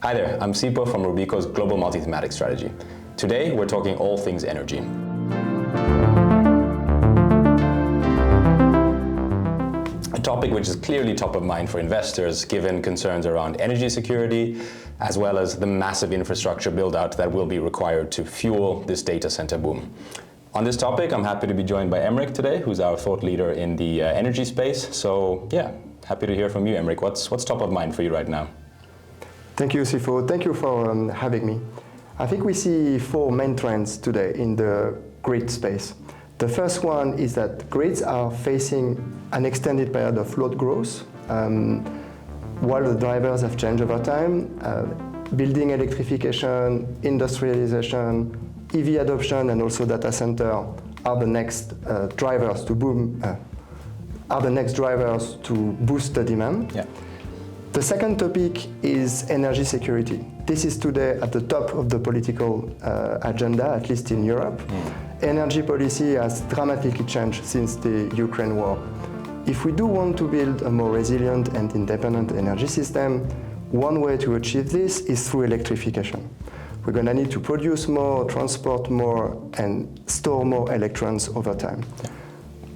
Hi there, I'm Sipo from Robeco's Global Multi-Thematic Strategy. Today we're talking all things energy. A topic which is clearly top of mind for investors given concerns around energy security as well as the massive infrastructure build-out that will be required to fuel this data center boom. On this topic, I'm happy to be joined by Emmerich today, who's our thought leader in the energy space. So yeah, happy to hear from you, Emmerich. What's top of mind for you right now? Thank you, Sifo. Thank you for having me. I think we see four main trends today in the grid space. The first one is that grids are facing an extended period of load growth, while the drivers have changed over time. Building electrification, industrialization, EV adoption, and also data center are the next drivers to boost the demand. Yeah. The second topic is energy security. This is today at the top of the political agenda, at least in Europe. Energy policy has dramatically changed since the Ukraine war. If we do want to build a more resilient and independent energy system, one way to achieve this is through electrification. We're going to need to produce more, transport more, and store more electrons over time.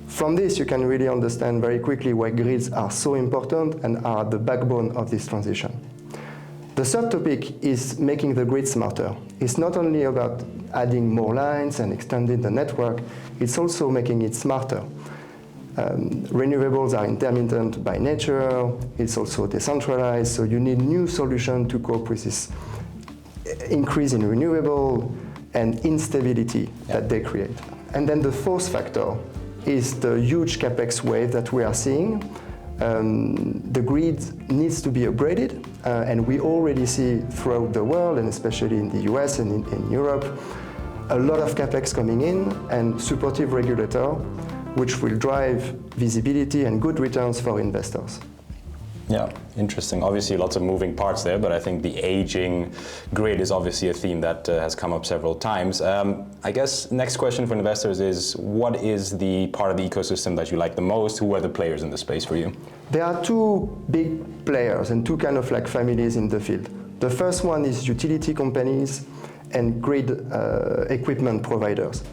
From this, you can really understand very quickly why grids are so important and are the backbone of this transition. The third topic is making the grid smarter. It's not only about adding more lines and extending the network, it's also making it smarter. Renewables are intermittent by nature, it's also decentralized, so you need new solutions to cope with this increase in renewable and instability that they create. And then the fourth factor is the huge capex wave that we are seeing. The grid needs to be upgraded, and we already see throughout the world, and especially in the US and in Europe, a lot of capex coming in and supportive regulator, which will drive visibility and good returns for investors. Yeah, interesting. Obviously lots of moving parts there, but I think the aging grid is obviously a theme that has come up several times. I guess next question for investors is, what is the part of the ecosystem that you like the most? Who are the players in the space for you? There are two big players and two kind of like families in the field. The first one is utility companies and grid equipment providers.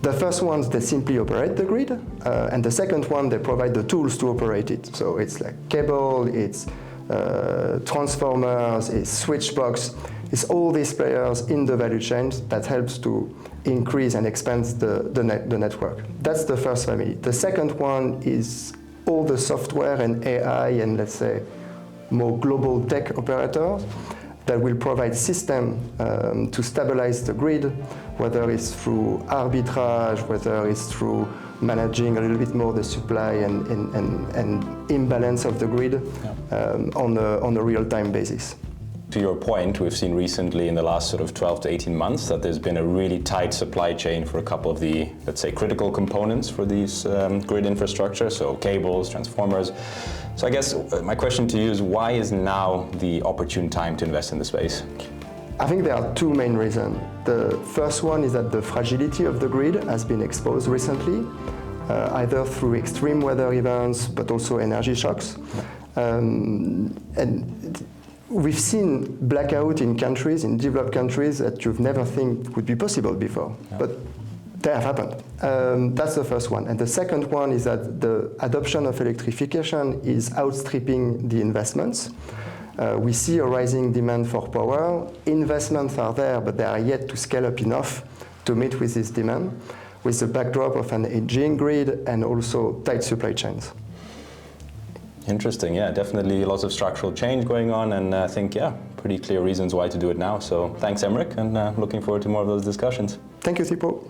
The first ones, they simply operate the grid, and the second one, they provide the tools to operate it. So it's like cable, it's transformers, it's switch box. It's all these players in the value chain that helps to increase and expand the network. That's the first family. The second one is all the software and AI and, let's say, more global tech operators that will provide system to stabilize the grid, whether it's through arbitrage, whether it's through managing a little bit more the supply and imbalance of the grid on a real-time basis. To your point, we've seen recently in the last sort of 12 to 18 months that there's been a really tight supply chain for a couple of the, let's say, critical components for these grid infrastructure, so cables, transformers. So I guess my question to you is, why is now the opportune time to invest in the space? I think there are two main reasons. The first one is that the fragility of the grid has been exposed recently, either through extreme weather events, but also energy shocks. And we've seen blackout in countries, in developed countries, that you've never think would be possible before, but they have happened. That's the first one. And the second one is that the adoption of electrification is outstripping the investments. We see a rising demand for power. Investments are there, but they are yet to scale up enough to meet with this demand, with the backdrop of an aging grid and also tight supply chains. Interesting, yeah, definitely lots of structural change going on, and I think, yeah, pretty clear reasons why to do it now. So thanks, Emmerich, and looking forward to more of those discussions. Thank you, Sipo.